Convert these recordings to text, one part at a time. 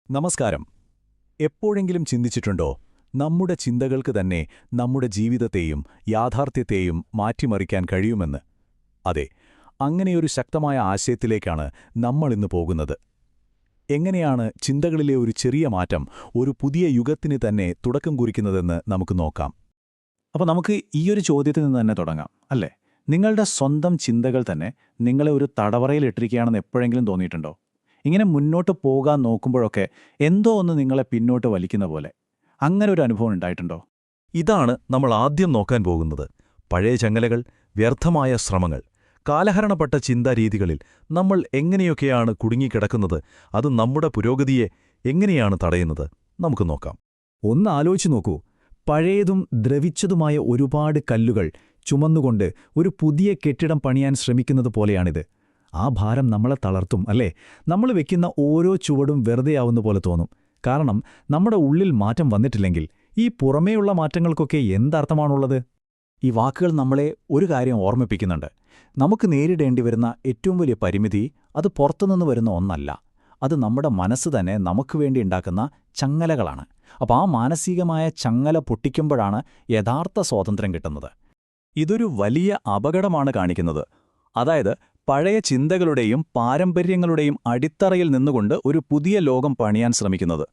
നമസ്കാരം. എപ്പോഴെങ്കിലും ചിന്തിച്ചിട്ടുണ്ടോ, നമ്മുടെ ചിന്തകൾക്ക് തന്നെ നമ്മുടെ ജീവിതത്തെയും യാഥാർത്ഥ്യത്തെയും മാറ്റിമറിക്കാൻ കഴിയുമെന്ന്? അതെ, അങ്ങനെയൊരു ശക്തമായ ആശയത്തിലേക്കാണ് നമ്മളിന്ന് പോകുന്നത്. എങ്ങനെയാണ് ചിന്തകളിലെ ഒരു ചെറിയ മാറ്റം ഒരു പുതിയ യുഗത്തിന് തന്നെ തുടക്കം കുറിക്കുന്നതെന്ന് നമുക്ക് നോക്കാം. അപ്പോൾ നമുക്ക് ഈയൊരു ചോദ്യത്തിൽ നിന്ന് തന്നെ തുടങ്ങാം, അല്ലേ? നിങ്ങളുടെ സ്വന്തം ചിന്തകൾ തന്നെ നിങ്ങളെ ഒരു തടവറയിലിട്ടിരിക്കുകയാണെന്ന് എപ്പോഴെങ്കിലും തോന്നിയിട്ടുണ്ടോ? ഇങ്ങനെ മുന്നോട്ട് പോകാൻ നോക്കുമ്പോഴൊക്കെ എന്തോ ഒന്ന് നിങ്ങളെ പിന്നോട്ട് വലിക്കുന്ന പോലെ. അങ്ങനെ ഒരു അനുഭവം ഉണ്ടായിട്ടുണ്ടോ? ഇതാണ് നമ്മൾ ആദ്യം നോക്കാൻ പോകുന്നത്. പഴയ ചങ്ങലകൾ, വ്യർത്ഥമായ ശ്രമങ്ങൾ, കാലഹരണപ്പെട്ട ചിന്താരീതികളിൽ നമ്മൾ എങ്ങനെയൊക്കെയാണ് കുടുങ്ങിക്കിടക്കുന്നത്, അത് നമ്മുടെ പുരോഗതിയെ എങ്ങനെയാണ് തടയുന്നത്? നമുക്ക് നോക്കാം. ഒന്ന് ആലോചിച്ചു നോക്കൂ. പഴയതും ദ്രവിച്ചതുമായ ഒരുപാട് കല്ലുകൾ ചുമന്നുകൊണ്ട് ഒരു പുതിയ കെട്ടിടം പണിയാൻ ശ്രമിക്കുന്നത് പോലെയാണിത്. ആ ഭാരം നമ്മളെ തളർത്തും, അല്ലേ? നമ്മൾ വെക്കുന്ന ഓരോ ചുവടും വെറുതെയാവുന്ന പോലെ തോന്നും. കാരണം നമ്മുടെ ഉള്ളിൽ മാറ്റം വന്നിട്ടില്ലെങ്കിൽ ഈ പുറമേയുള്ള മാറ്റങ്ങൾക്കൊക്കെ എന്തർത്ഥമാണുള്ളത്? ഈ വാക്കുകൾ നമ്മളെ ഒരു കാര്യം ഓർമ്മിപ്പിക്കുന്നുണ്ട്. നമുക്ക് നേരിടേണ്ടി വരുന്ന ഏറ്റവും വലിയ പരിമിതി അത് പുറത്തുനിന്ന് വരുന്ന ഒന്നല്ല. അത് നമ്മുടെ മനസ്സ് തന്നെ നമുക്ക് വേണ്ടി ഉണ്ടാക്കുന്ന ചങ്ങലകളാണ്. അപ്പോൾ ആ മാനസികമായ ചങ്ങല പൊട്ടിക്കുമ്പോഴാണ് യഥാർത്ഥ സ്വാതന്ത്ര്യം കിട്ടുന്നത്. ഇതൊരു വലിയ അപകടമാണ് കാണിക്കുന്നത്. അതായത്, പഴയ ചിന്തകളുടെയും പാരമ്പര്യങ്ങളുടെയും അടിത്തറയിൽ നിന്നുകൊണ്ട് ഒരു പുതിയ ലോകം പണിയാൻ ശ്രമിക്കുന്നത്.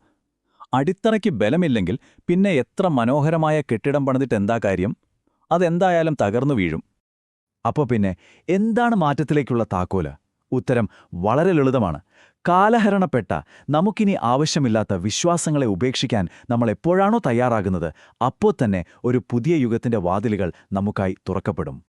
അടിത്തറയ്ക്ക് ബലമില്ലെങ്കിൽ പിന്നെ എത്ര മനോഹരമായ കെട്ടിടം പണിതിട്ടെന്താ കാര്യം? അതെന്തായാലും തകർന്നു വീഴും. അപ്പോൾ പിന്നെ എന്താണ് മാറ്റത്തിലേക്കുള്ള താക്കോല്? ഉത്തരം വളരെ ലളിതമാണ്. കാലഹരണപ്പെട്ട, നമുക്കിനി ആവശ്യമില്ലാത്ത വിശ്വാസങ്ങളെ ഉപേക്ഷിക്കാൻ നമ്മൾ എപ്പോഴാണോ തയ്യാറാകുന്നത്, അപ്പോൾ തന്നെ ഒരു പുതിയ യുഗത്തിന്റെ വാതിലുകൾ നമുക്കായി തുറക്കപ്പെടും.